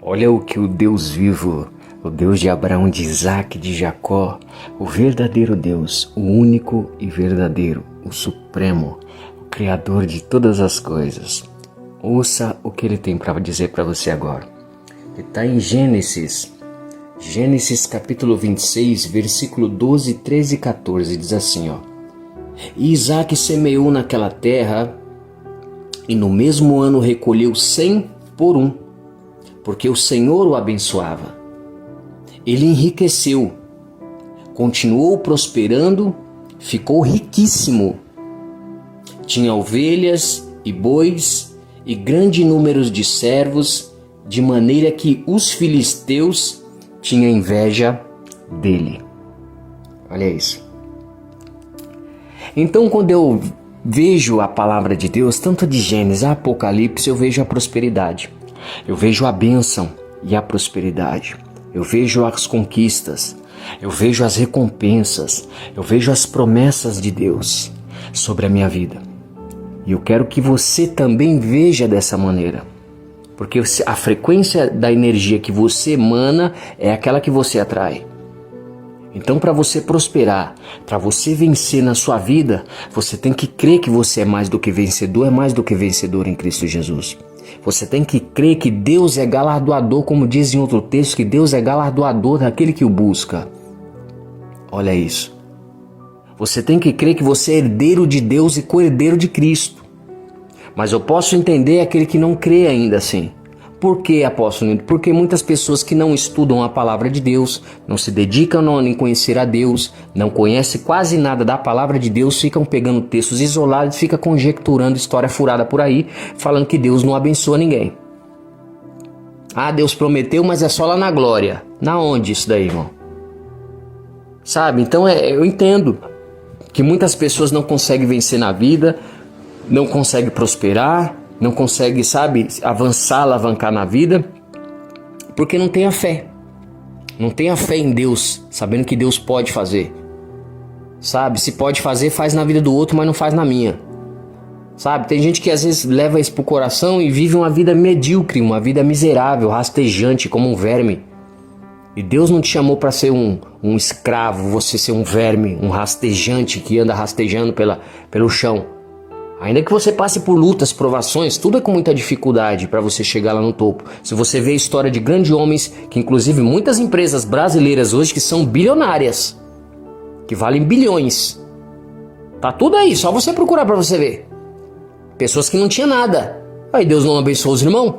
Olha o que o Deus vivo, o Deus de Abraão, de Isaac, de Jacó, o verdadeiro Deus, o único e verdadeiro, o supremo, o Criador de todas as coisas. Ouça o que ele tem para dizer para você agora. Ele está em Gênesis capítulo 26, versículo 12, 13 e 14, diz assim, ó. E Isaac semeou naquela terra e no mesmo ano recolheu 100 por um, porque o Senhor o abençoava. Ele enriqueceu, continuou prosperando, ficou riquíssimo. Tinha ovelhas e bois e grande número de servos, de maneira que os filisteus tinham inveja dele. Olha isso. Então, quando eu vejo a palavra de Deus, tanto de Gênesis a Apocalipse, eu vejo a prosperidade. Eu vejo a bênção e a prosperidade. Eu vejo as conquistas. Eu vejo as recompensas. Eu vejo as promessas de Deus sobre a minha vida. E eu quero que você também veja dessa maneira. Porque a frequência da energia que você emana é aquela que você atrai. Então, para você prosperar, para você vencer na sua vida, você tem que crer que você é mais do que vencedor em Cristo Jesus. Você tem que crer que Deus é galardoador, como diz em outro texto, que Deus é galardoador daquele que o busca. Olha isso. Você tem que crer que você é herdeiro de Deus e co-herdeiro de Cristo. Mas eu posso entender aquele que não crê ainda assim. Por que, apóstolo? Porque muitas pessoas que não estudam a palavra de Deus, não se dedicam em conhecer a Deus, não conhecem quase nada da palavra de Deus, ficam pegando textos isolados, ficam conjecturando história furada por aí, falando que Deus não abençoa ninguém. Ah, Deus prometeu, mas é só lá na glória. Na onde isso daí, irmão? Sabe? Então eu entendo que muitas pessoas não conseguem vencer na vida, não conseguem prosperar, não consegue, sabe, avançar, alavancar na vida, porque não tem a fé. Não tem a fé em Deus, sabendo que Deus pode fazer. Sabe, se pode fazer, faz na vida do outro, mas não faz na minha. Sabe, tem gente que às vezes leva isso pro coração e vive uma vida medíocre, uma vida miserável, rastejante, como um verme. E Deus não te chamou para ser um escravo, você ser um verme, um rastejante que anda rastejando pelo chão. Ainda que você passe por lutas, provações, tudo é com muita dificuldade para você chegar lá no topo. Se você vê a história de grandes homens, que inclusive muitas empresas brasileiras hoje que são bilionárias, que valem bilhões. Tá tudo aí, só você procurar para você ver. Pessoas que não tinham nada. Aí Deus não abençoou os irmãos.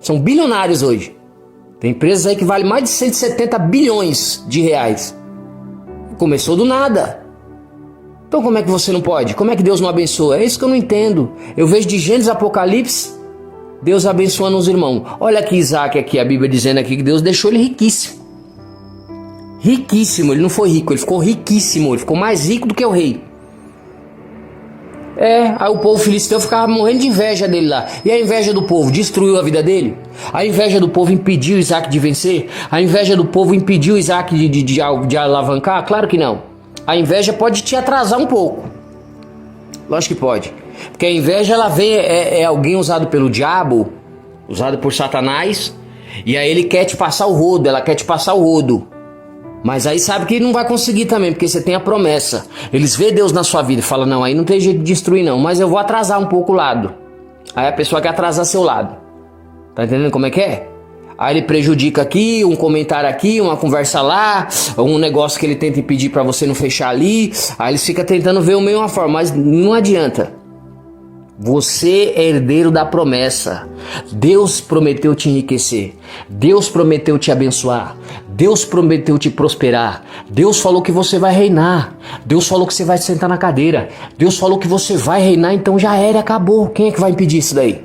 São bilionários hoje. Tem empresas aí que valem mais de 170 bilhões de reais. Começou do nada. Então como é que você não pode? Como é que Deus não abençoa? É isso que eu não entendo. Eu vejo de Gênesis Apocalipse, Deus abençoando os irmãos. Olha aqui Isaac, aqui, a Bíblia dizendo aqui que Deus deixou ele riquíssimo. Riquíssimo, ele não foi rico, ele ficou riquíssimo. Ele ficou mais rico do que o rei. Aí o povo filisteu ficava morrendo de inveja dele lá. E a inveja do povo destruiu a vida dele? A inveja do povo impediu Isaac de vencer? A inveja do povo impediu Isaac de alavancar? Claro que não. A inveja pode te atrasar um pouco. Lógico que pode. Porque a inveja ela vem, é alguém usado pelo diabo, usado por Satanás, e aí ele quer te passar o rodo, ela quer te passar o rodo. Mas aí sabe que não vai conseguir também, porque você tem a promessa. Eles vê Deus na sua vida e falam, não, aí não tem jeito de destruir não, mas eu vou atrasar um pouco o lado. Aí a pessoa quer atrasar seu lado. Tá entendendo como é que é? Aí ele prejudica aqui, um comentário aqui, uma conversa lá, um negócio que ele tenta impedir pra você não fechar ali. Aí ele fica tentando ver o meio uma forma, mas não adianta. Você é herdeiro da promessa. Deus prometeu te enriquecer. Deus prometeu te abençoar. Deus prometeu te prosperar. Deus falou que você vai reinar. Deus falou que você vai sentar na cadeira. Deus falou que você vai reinar, então já era, acabou. Quem é que vai impedir isso daí?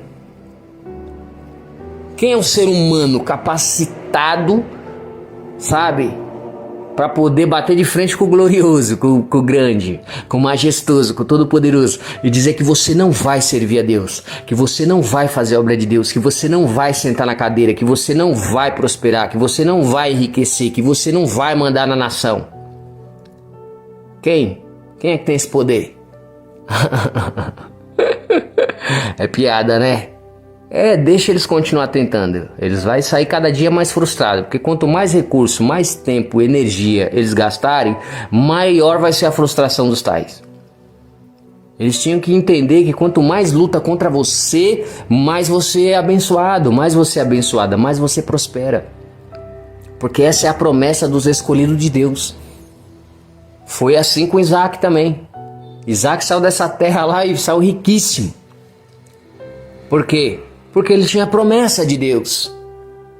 Quem é um ser humano capacitado, sabe, para poder bater de frente com o glorioso, com o grande, com o majestoso, com o todo-poderoso e dizer que você não vai servir a Deus, que você não vai fazer a obra de Deus, que você não vai sentar na cadeira, que você não vai prosperar, que você não vai enriquecer, que você não vai mandar na nação? Quem? Quem é que tem esse poder? É piada, né? Deixa eles continuar tentando. Eles vão sair cada dia mais frustrados, porque quanto mais recurso, mais tempo, energia eles gastarem, maior vai ser a frustração dos tais. Eles tinham que entender que quanto mais luta contra você, mais você é abençoado, mais você é abençoada, mais você prospera. Porque essa é a promessa dos escolhidos de Deus. Foi assim com Isaac também. Isaac saiu dessa terra lá e saiu riquíssimo. Por quê? Porque ele tinha a promessa de Deus.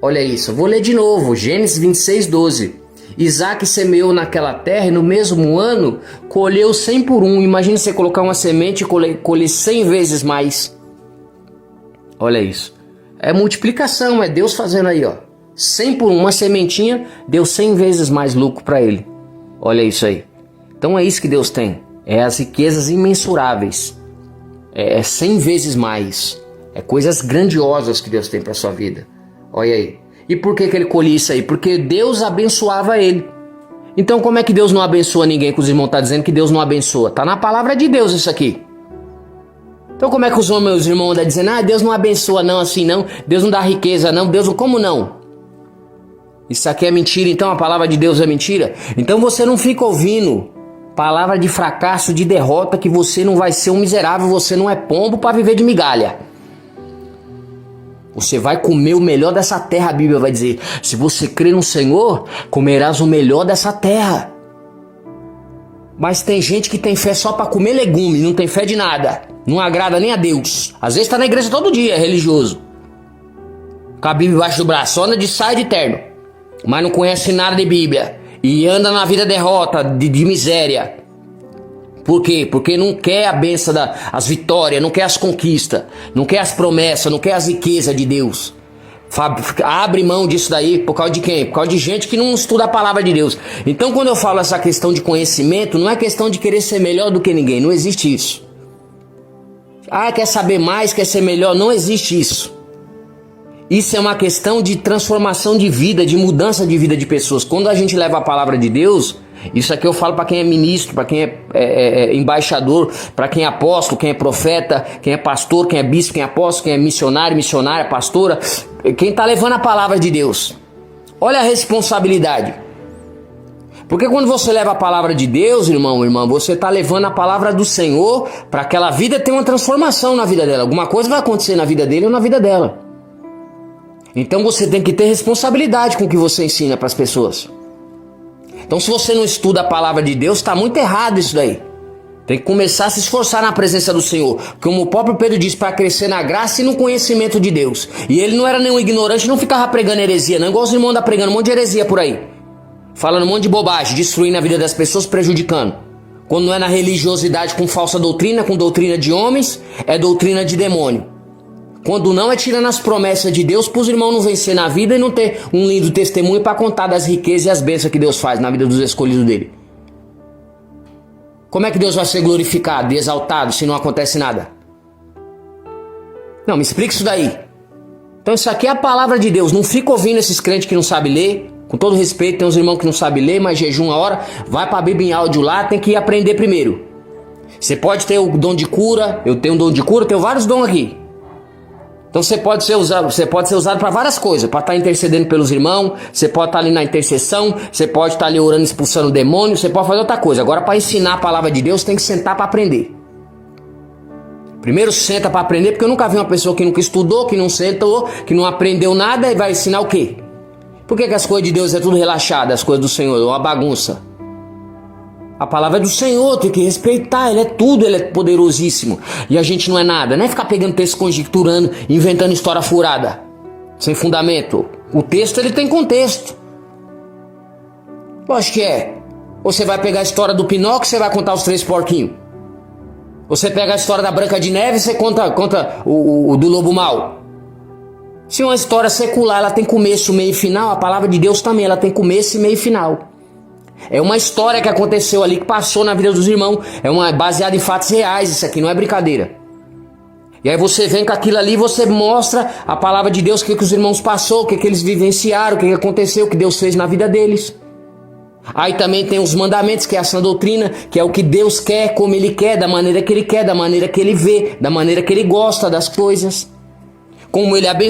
Olha isso, vou ler de novo, Gênesis 26:12. Isaac semeou naquela terra e no mesmo ano colheu 100 por um. Imagina você colocar uma semente e colher 100 vezes mais. Olha isso. É multiplicação, é Deus fazendo aí, ó. 100 por um, uma sementinha deu 100 vezes mais lucro para ele. Olha isso aí. Então é isso que Deus tem. É as riquezas imensuráveis. É 100 vezes mais. É coisas grandiosas que Deus tem para sua vida. Olha aí. E por que ele colhia isso aí? Porque Deus abençoava ele. Então como é que Deus não abençoa ninguém? Que os irmãos estão dizendo que Deus não abençoa. Está na palavra de Deus isso aqui. Então como é que os meus irmãos andam dizendo, Deus não abençoa não, assim não. Deus não dá riqueza não. Deus não... Como não? Isso aqui é mentira, então a palavra de Deus é mentira? Então você não fica ouvindo palavra de fracasso, de derrota, que você não vai ser um miserável, você não é pombo para viver de migalha. Você vai comer o melhor dessa terra, a Bíblia vai dizer. Se você crê no Senhor, comerás o melhor dessa terra. Mas tem gente que tem fé só para comer legume, não tem fé de nada. Não agrada nem a Deus. Às vezes está na igreja todo dia, é religioso. Com a Bíblia embaixo do braço, anda de saia de terno. Mas não conhece nada de Bíblia. E anda na vida derrota, de miséria. Por quê? Porque não quer a bênção, as vitórias, não quer as conquistas, não quer as promessas, não quer as riquezas de Deus. Abre mão disso daí por causa de quem? Por causa de gente que não estuda a palavra de Deus. Então quando eu falo essa questão de conhecimento, não é questão de querer ser melhor do que ninguém, não existe isso. Quer saber mais, quer ser melhor, não existe isso. Isso é uma questão de transformação de vida, de mudança de vida de pessoas. Quando a gente leva a palavra de Deus, isso aqui eu falo para quem é ministro, para quem é embaixador, para quem é apóstolo, quem é profeta, quem é pastor, quem é bispo, quem é apóstolo, quem é missionário, missionária, pastora, quem está levando a palavra de Deus. Olha a responsabilidade. Porque quando você leva a palavra de Deus, irmão, irmã, você está levando a palavra do Senhor para aquela vida ter uma transformação na vida dela. Alguma coisa vai acontecer na vida dele ou na vida dela. Então você tem que ter responsabilidade com o que você ensina para as pessoas. Então se você não estuda a palavra de Deus, está muito errado isso daí. Tem que começar a se esforçar na presença do Senhor. Como o próprio Pedro diz, para crescer na graça e no conhecimento de Deus. E ele não era nenhum ignorante, não ficava pregando heresia, não. Igual os irmãos andam pregando um monte de heresia por aí. Falando um monte de bobagem, destruindo a vida das pessoas, prejudicando. Quando não é na religiosidade com falsa doutrina, com doutrina de homens, é doutrina de demônio. Quando não, é tirando as promessas de Deus para os irmãos não vencer na vida e não ter um lindo testemunho para contar das riquezas e as bênçãos que Deus faz na vida dos escolhidos dele. Como é que Deus vai ser glorificado e exaltado se não acontece nada? Não, me explica isso daí. Então isso aqui é a palavra de Deus. Não fica ouvindo esses crentes que não sabem ler. Com todo respeito, tem uns irmãos que não sabem ler, mas jejum uma hora. Vai para a Bíblia em áudio lá, tem que ir aprender primeiro. Você pode ter o dom de cura. Eu tenho um dom de cura, tenho vários dons aqui. Então você pode ser usado para várias coisas, para estar intercedendo pelos irmãos, você pode estar ali na intercessão, você pode estar ali orando, expulsando o demônio, você pode fazer outra coisa. Agora para ensinar a palavra de Deus tem que sentar para aprender. Primeiro senta para aprender, porque eu nunca vi uma pessoa que nunca estudou, que não sentou, que não aprendeu nada e vai ensinar o quê? Por que as coisas de Deus é tudo relaxado, as coisas do Senhor, é uma bagunça? A palavra é do Senhor, tem que respeitar, Ele é tudo, Ele é poderosíssimo. E a gente não é nada, não é ficar pegando texto, conjecturando, inventando história furada, sem fundamento. O texto, ele tem contexto. Lógico que é. Ou você vai pegar a história do Pinóquio, você vai contar os 3 porquinhos. Você pega a história da Branca de Neve, você conta o do Lobo Mau. Se uma história secular, ela tem começo, meio e final, a palavra de Deus também, ela tem começo, meio e final. É uma história que aconteceu ali, que passou na vida dos irmãos. É baseada em fatos reais, isso aqui não é brincadeira. E aí você vem com aquilo ali, você mostra a palavra de Deus, o que os irmãos passou, o que eles vivenciaram, o que aconteceu, o que Deus fez na vida deles. Aí também tem os mandamentos, que é a sã doutrina, que é o que Deus quer, como Ele quer, da maneira que Ele quer, da maneira que Ele vê, da maneira que Ele gosta das coisas. como ele abençoa